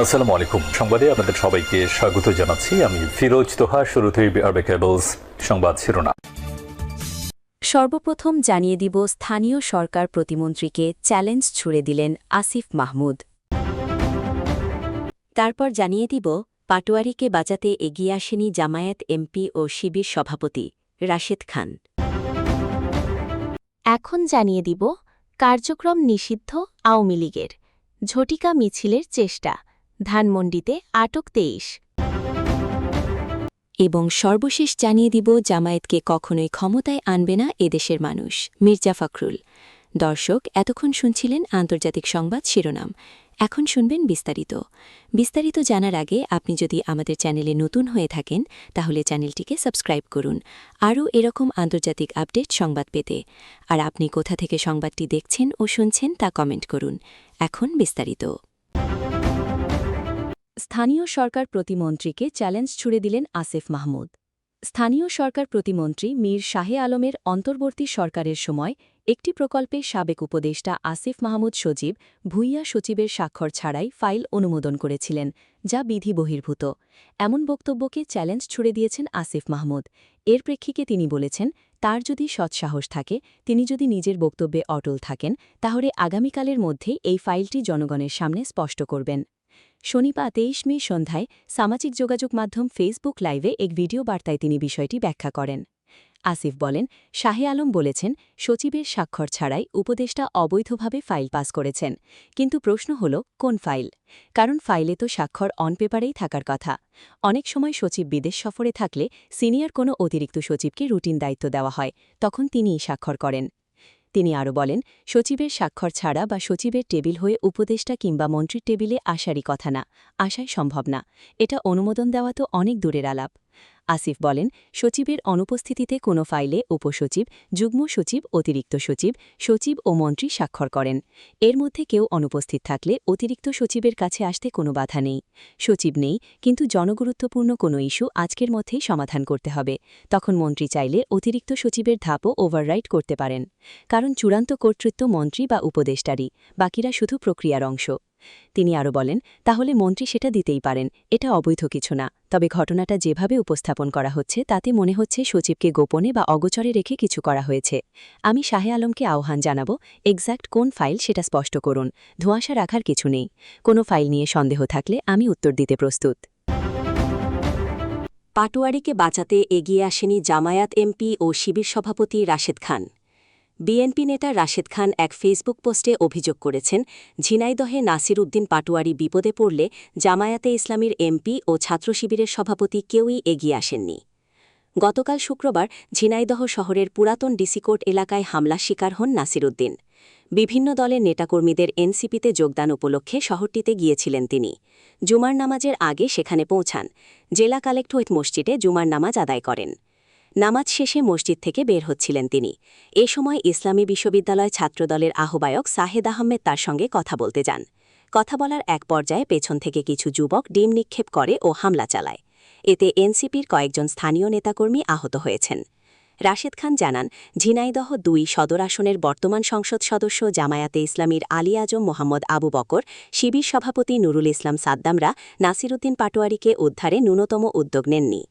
আসসালামু আলাইকুম। সংবাদে আপনাদের সবাইকে স্বাগত জানাচ্ছি। আমি ফিরোজ তোহা। শুরুতেই বিআরবি কেবলস সংবাদ শিরোনাম। সর্বপ্রথম জানিয়ে দিব, স্থানীয় সরকার প্রতিমন্ত্রীকে চ্যালেঞ্জ ছুড়ে দিলেন আসিফ মাহমুদ। তারপর জানিয়ে দিব, পাটোয়ারিকে বাঁচাতে এগিয়ে আসেনি জামায়াত এমপি ও শিবির সভাপতি রাশেদ খান। এখন জানিয়ে দিব, কার্যক্রম নিষিদ্ধ আওয়ামী লীগের, ঝটিকা মিছিলের চেষ্টা, ধানমন্ডিতে আটক ২৩। এবং সর্বশেষ জানিয়ে দিব, জামায়াতকে কখনোই ক্ষমতায় আনবে না এদেশের মানুষ, মির্জা ফখরুল। দর্শক, এতক্ষণ শুনছিলেন আন্তর্জাতিক সংবাদ শিরোনাম। এখন শুনবেন বিস্তারিত জানার আগে আপনি যদি আমাদের চ্যানেলে নতুন হয়ে থাকেন তাহলে চ্যানেলটিকে সাবস্ক্রাইব করুন আরও এরকম আন্তর্জাতিক আপডেট সংবাদ পেতে। আর আপনি কোথা থেকে সংবাদটি দেখছেন ও শুনছেন তা কমেন্ট করুন। এখন বিস্তারিত। স্থানীয় সরকার প্রতিমন্ত্রীকে চ্যালেঞ্জ ছুড়ে দিলেন আসিফ মাহমুদ। স্থানীয় সরকার প্রতিমন্ত্রী মীর শাহে আলমের অন্তর্বর্তী সরকারের সময় একটি প্রকল্পে সাবেক উপদেষ্টা আসিফ মাহমুদ সজীব ভূঁইয়া সচিবের স্বাক্ষর ছাড়াই ফাইল অনুমোদন করেছিলেন, যা বিধি বহির্ভূত। এমন বক্তব্যকে চ্যালেঞ্জ ছুড়ে দিয়েছেন আসিফ মাহমুদ। এর প্রেক্ষিতে তিনি বলেছেন, তার যদি সৎসাহস থাকে, তিনি যদি নিজের বক্তব্যে অটল থাকেন, তাহলে আগামীকালের মধ্যেই এই ফাইলটি জনগণের সামনে স্পষ্ট করবেন। শনিবার ২৩ মে সন্ধ্যায় সামাজিক যোগাযোগ মাধ্যম ফেসবুক লাইভে এক ভিডিও বার্তায় তিনি বিষয়টি ব্যাখ্যা করেন। আসিফ বলেন, শাহে আলম বলেছেন, সচিবের স্বাক্ষর ছাড়াই উপদেষ্টা অবৈধভাবে ফাইল পাস করেছেন। কিন্তু প্রশ্ন হল, কোন ফাইল? কারণ ফাইলে তো স্বাক্ষর অন পেপারেই থাকার কথা। অনেক সময় সচিব বিদেশ সফরে থাকলে সিনিয়র কোনো অতিরিক্ত সচিবকে রুটিন দায়িত্ব দেওয়া হয়, তখন তিনিই স্বাক্ষর করেন। তিনি আরও বলেন, সচিবের স্বাক্ষর ছাড়া বা সচিবের টেবিল হয়ে উপদেষ্টা কিংবা মন্ত্রীর টেবিলে আসারই কথা না, আসাই সম্ভব না। এটা অনুমোদন দেওয়া তো অনেক দূরের আলাপ। আসিফ বলেন, সচিবের অনুপস্থিতিতে কোনো ফাইলে উপসচিব, যুগ্ম সচিব, অতিরিক্ত সচিব, সচিব ও মন্ত্রী স্বাক্ষর করেন। এর মধ্যে কেউ অনুপস্থিত থাকলে অতিরিক্ত সচিবের কাছে আসতে কোনো বাধা নেই। সচিব নেই, কিন্তু জনগুরুত্বপূর্ণ কোনো ইস্যু আজকের মধ্যেই সমাধান করতে হবে, তখন মন্ত্রী চাইলে অতিরিক্ত সচিবের ধাপও ওভাররাইড করতে পারেন। কারণ চূড়ান্ত কর্তৃত্ব মন্ত্রী বা উপদেষ্টারই, বাকিরা শুধু প্রক্রিয়ার অংশ। তিনি আরও বলেন, তাহলে মন্ত্রী সেটা দিতেই পারেন, এটা অবৈধ কিছু না। তবে ঘটনাটা যেভাবে উপস্থাপন করা হচ্ছে তাতে মনে হচ্ছে সচিবকে গোপনে বা অগোচরে রেখে কিছু করা হয়েছে। আমি শাহে আলমকে আহ্বান জানাব, এক্স্যাক্ট কোন ফাইল সেটা স্পষ্ট করুন। ধোঁয়াশা রাখার কিছু নেই। কোনো ফাইল নিয়ে সন্দেহ থাকলে আমি উত্তর দিতে প্রস্তুত। পাটোয়ারিকে বাঁচাতে এগিয়ে আসেনি জামায়াত এমপি ও শিবির সভাপতি রাশেদ খান। বিএনপি নেতা রাশেদ খান এক ফেসবুক পোস্টে অভিযোগ করেছেন, ঝিনাইদহে নাসির উদ্দিন পাটোয়ারি বিপদে পড়লে জামায়াতে ইসলামীর এমপি ও ছাত্র শিবিরের সভাপতি কেউই এগিয়ে আসেননি। গতকাল শুক্রবার ঝিনাইদহ শহরের পুরাতন ডিসিকোর্ট এলাকায় হামলার শিকার হন নাসির উদ্দিন। বিভিন্ন দলের নেতাকর্মীদের এনসিপিতে যোগদান উপলক্ষে শহরটিতে গিয়েছিলেন তিনি। জুমার নামাজের আগে সেখানে পৌঁছান। জেলা কালেক্টরেট মসজিদে জুমার নামাজ আদায় করেন। নামাজ শেষে মসজিদ থেকে বের হচ্ছিলেন তিনি। এ সময় ইসলামী বিশ্ববিদ্যালয় ছাত্রদলের আহ্বায়ক সাহেদ আহমেদ তার সঙ্গে কথা বলতে যান। কথা বলার এক পর্যায়ে পেছন থেকে কিছু যুবক ডিম নিক্ষেপ করে ও হামলা চালায়। এতে এনসিপির কয়েকজন স্থানীয় নেতাকর্মী আহত হয়েছেন। রাশেদ খান জানান, ঝিনাইদহ ২ সদর আসনের বর্তমান সংসদ সদস্য জামায়াতে ইসলামীর আলী আজম মোহাম্মদ আবু বকর, শিবির সভাপতি নুরুল ইসলাম সাদ্দামরা নাসির উদ্দিন পাটোয়ারিকে উদ্ধারে ন্যূনতম উদ্যোগ নেননি।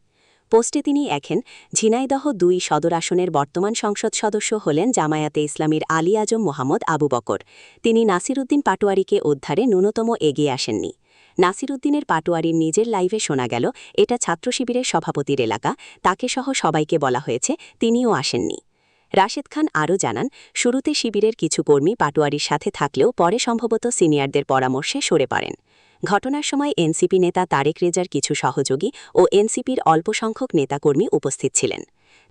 পোস্টে তিনি লেখেন, ঝিনাইদহ ২ সদর আসনের বর্তমান সংসদ সদস্য হলেন জামায়াতে ইসলামীর আলী আজম মোহাম্মদ আবু বকর। তিনি নাসির উদ্দিন পাটোয়ারিকে উদ্ধারে ন্যূনতম এগিয়ে আসেননি। নাসির উদ্দিনের পাটোয়ারির নিজের লাইভে শোনা গেল, এটা ছাত্র শিবিরের সভাপতির এলাকা, তাকে সহ সবাইকে বলা হয়েছে, তিনিও আসেননি। রাশেদ খান আরও জানান, শুরুতে শিবিরের কিছু কর্মী পাটোয়ারির সাথে থাকলেও পরে সম্ভবত সিনিয়রদের পরামর্শে সরে পড়েন। ঘটনার সময় এনসিপি নেতা তারেক রেজার কিছু সহযোগী ও এনসিপির অল্প সংখ্যক নেতাকর্মী উপস্থিত ছিলেন।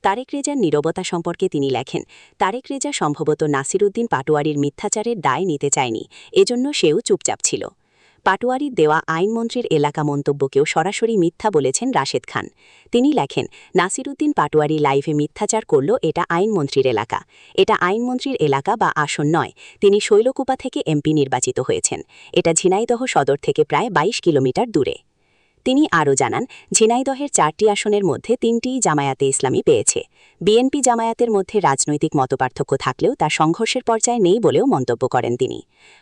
তারেক রেজার নীরবতা সম্পর্কে তিনি লেখেন, তারেক রেজা সম্ভবত নাসির উদ্দিন পাটোয়ারির মিথ্যাচারের দায় নিতে চায়নি, এজন্য সেও চুপচাপ ছিল। পাটোয়ারির দেওয়া আইনমন্ত্রীর এলাকা মন্তব্যকেও সরাসরি মিথ্যা বলেছেন রাশেদ খান। তিনি লেখেন, নাসির উদ্দিন পাটোয়ারি লাইভে মিথ্যাচার করল, এটা আইনমন্ত্রীর এলাকা। এটা আইনমন্ত্রীর এলাকা বা আসন নয়। তিনি শৈলকুপা থেকে এমপি নির্বাচিত হয়েছেন। এটা ঝিনাইদহ সদর থেকে প্রায় ২২ কিলোমিটার দূরে। তিনি আরও জানান, ঝিনাইদহের 4টি আসনের মধ্যে 3টিই জামায়াতে ইসলামী পেয়েছে। বিএনপি জামায়াতের মধ্যে রাজনৈতিক মতপার্থক্য থাকলেও তা সংঘর্ষের পর্যায়ে নেই বলেও মন্তব্য করেন তিনি।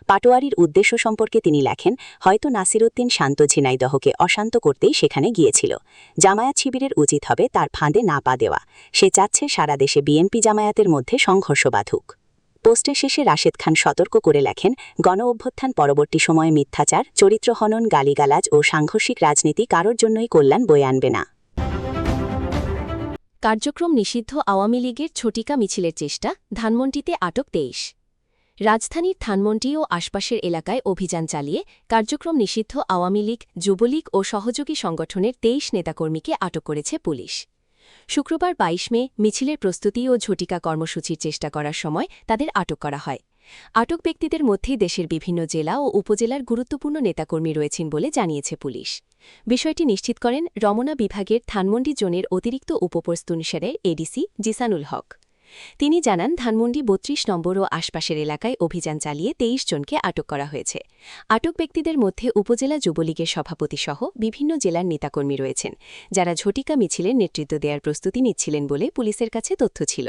পাটোয়ারির উদ্দেশ্য সম্পর্কে তিনি লেখেন, হয়তো নাসিরউদ্দিন শান্ত ঝিনাইদহকে অশান্ত করতেই সেখানে গিয়েছিল। জামায়াত শিবিরের উচিত হবে তার ফাঁদে না পা দেওয়া। সে চাচ্ছে সারা দেশে বিএনপি জামায়াতের মধ্যে সংঘর্ষ বাধুক। পোস্টের শেষে রাশেদ খান সতর্ক করে লেখেন, গণ অভ্যুত্থান পরবর্তী সময়ে মিথ্যাচার, চরিত্রহনন, গালিগালাজ ও সাংঘর্ষিক রাজনীতি কারোর জন্যই কল্যাণ বয়ে আনবে না। কার্যক্রম নিষিদ্ধ আওয়ামী লীগের ঝটিকা মিছিলের চেষ্টা, ধানমন্ডিতে আটক 23। রাজধানীর ধানমন্ডি ও আশপাশের এলাকায় অভিযান চালিয়ে কার্যক্রম নিষিদ্ধ আওয়ামী লীগ, যুবলীগ ও সহযোগী সংগঠনের 23 নেতাকর্মীকে আটক করেছে পুলিশ। শুক্রবার 22 মে মিছিলের প্রস্তুতি ও ঝটিকা কর্মসূচির চেষ্টা করার সময় তাদের আটক করা হয়। আটক ব্যক্তিদের মধ্যেই দেশের বিভিন্ন জেলা ও উপজেলার গুরুত্বপূর্ণ নেতাকর্মী রয়েছেন বলে জানিয়েছে পুলিশ। বিষয়টি নিশ্চিত করেন রমনা বিভাগের ধানমন্ডি জোনের অতিরিক্ত উপপরিদর্শকের এডিসি জিসানুল হক। তিনি জানান, ধানমন্ডি 32 নম্বর ও আশপাশের এলাকায় অভিযান চালিয়ে 23 জনকে আটক করা হয়েছে। আটক ব্যক্তিদের মধ্যে উপজেলা যুবলীগের সভাপতিসহ বিভিন্ন জেলার নেতাকর্মী রয়েছেন, যারা ঝটিকা মিছিলের নেতৃত্ব দেওয়ার প্রস্তুতি নিচ্ছিলেন বলে পুলিশের কাছে তথ্য ছিল।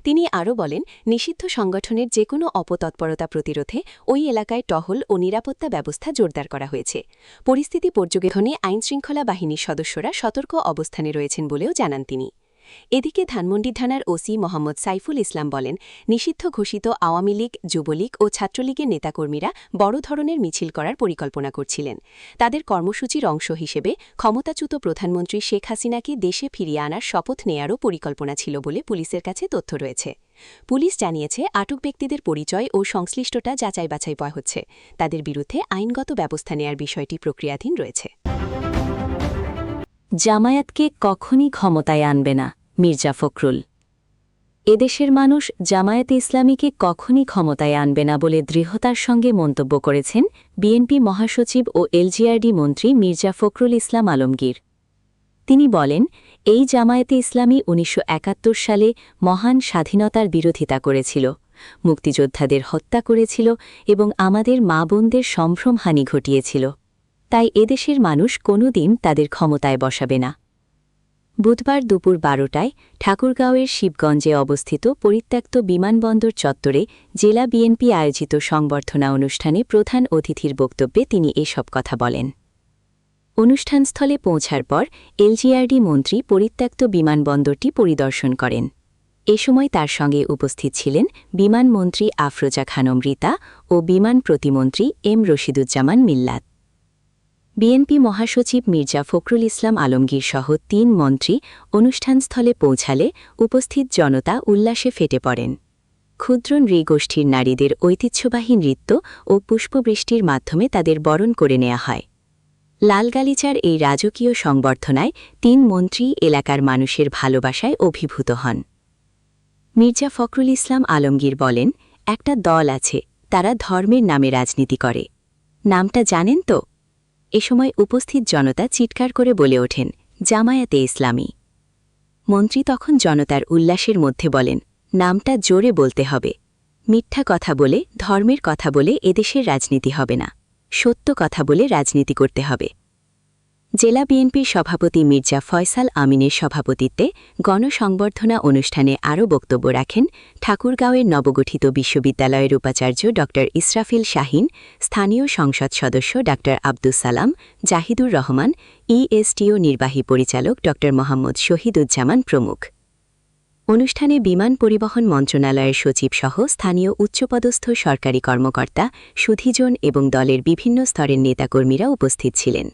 তিনি আরও বলেন, নিষিদ্ধ সংগঠনের যেকোনো অপতৎপরতা প্রতিরোধে ওই এলাকায় টহল ও নিরাপত্তা ব্যবস্থা জোরদার করা হয়েছে। পরিস্থিতি পর্যবেক্ষণে আইনশৃঙ্খলা বাহিনীর সদস্যরা সতর্ক অবস্থানে রয়েছেন বলেও জানান তিনি। এদিকে ধানমন্ডি থানার ওসি মোহাম্মদ সাইফুল ইসলাম বলেন, নিষিদ্ধ ঘোষিত আওয়ামী লীগ, যুবলীগ ও ছাত্রলীগের নেতাকর্মীরা বড় ধরনের মিছিল করার পরিকল্পনা করছিলেন। তাদের কর্মসূচির অংশ হিসেবে ক্ষমতাচ্যুত প্রধানমন্ত্রী শেখ হাসিনাকে দেশে ফিরিয়ে আনার শপথ নেয়ারও পরিকল্পনা ছিল বলে পুলিশের কাছে তথ্য রয়েছে। পুলিশ জানিয়েছে, আটক ব্যক্তিদের পরিচয় ও সংশ্লিষ্টতা যাচাই বাছাই হচ্ছে। তাদের বিরুদ্ধে আইনগত ব্যবস্থা নেয়ার বিষয়টি প্রক্রিয়াধীন রয়েছে। জামায়াতকে কখনই ক্ষমতায় আনবে না, মির্জা ফখরুল। এদেশের মানুষ জামায়াতে ইসলামীকে কখনই ক্ষমতায় আনবে না বলে দৃঢ়তার সঙ্গে মন্তব্য করেছেন বিএনপি মহাসচিব ও এলজিআরডি মন্ত্রী মির্জা ফখরুল ইসলাম আলমগীর। তিনি বলেন, এই জামায়াতে ইসলামী 1971 সালে মহান স্বাধীনতার বিরোধিতা করেছিল, মুক্তিযোদ্ধাদের হত্যা করেছিল এবং আমাদের মা বোনদের সম্ভ্রমহানি ঘটিয়েছিল। তাই এদেশের মানুষ কোনোদিন তাদের ক্ষমতায় বসাবে না। বুধবার দুপুর 12টায় ঠাকুরগাঁওয়ের শিবগঞ্জে অবস্থিত পরিত্যক্ত বিমানবন্দর চত্বরে জেলা বিএনপি আয়োজিত সংবর্ধনা অনুষ্ঠানে প্রধান অতিথির বক্তব্যে তিনি এসব কথা বলেন। অনুষ্ঠানস্থলে পৌঁছার পর এলজিআরডি মন্ত্রী পরিত্যক্ত বিমানবন্দরটি পরিদর্শন করেন। এ সময় তার সঙ্গে উপস্থিত ছিলেন বিমানমন্ত্রী আফরোজা খানম রিতা ও বিমান প্রতিমন্ত্রী এম রশিদুজ্জামান মিল্লাত। বিএনপি মহাসচিব মির্জা ফখরুল ইসলাম আলমগীর সহ 3 মন্ত্রী অনুষ্ঠানস্থলে পৌঁছালে উপস্থিত জনতা উল্লাসে ফেটে পড়েন। ক্ষুদ্র নৃগোষ্ঠীর নারীদের ঐতিহ্যবাহী নৃত্য ও পুষ্পবৃষ্টির মাধ্যমে তাদের বরণ করে নেওয়া হয়। লালগালিচার এই রাজকীয় সংবর্ধনায় 3 মন্ত্রী এলাকার মানুষের ভালোবাসায় অভিভূত হন। মির্জা ফখরুল ইসলাম আলমগীর বলেন, একটা দল আছে, তারা ধর্মের নামে রাজনীতি করে। নামটা জানেন তো? এ সময় উপস্থিত জনতা চিৎকার করে বলে ওঠেন, জামায়াতে ইসলামী। মন্ত্রী তখন জনতার উল্লাসের মধ্যে বলেন, নামটা জোরে বলতে হবে। মিথ্যা কথা বলে, ধর্মের কথা বলে এদেশের রাজনীতি হবে না। সত্য কথা বলে রাজনীতি করতে হবে। জেলা বিএনপির সভাপতি মির্জা ফয়সাল আমিনের সভাপতিত্বে গণসংবর্ধনা অনুষ্ঠানে আরও বক্তব্য রাখেন ঠাকুরগাঁওয়ের নবগঠিত বিশ্ববিদ্যালয়ের উপাচার্য ড ইসরাফিল শাহীন, স্থানীয় সংসদ সদস্য ড আব্দুস সালাম, জাহিদুর রহমান, ইএসটিও নির্বাহী পরিচালক ড মোহাম্মদ শহীদুজ্জামান প্রমুখ। অনুষ্ঠানে বিমান পরিবহন মন্ত্রণালয়ের সচিবসহ স্থানীয় উচ্চপদস্থ সরকারি কর্মকর্তা, সুধীজন এবং দলের বিভিন্ন স্তরের নেতাকর্মীরা উপস্থিত ছিলেন।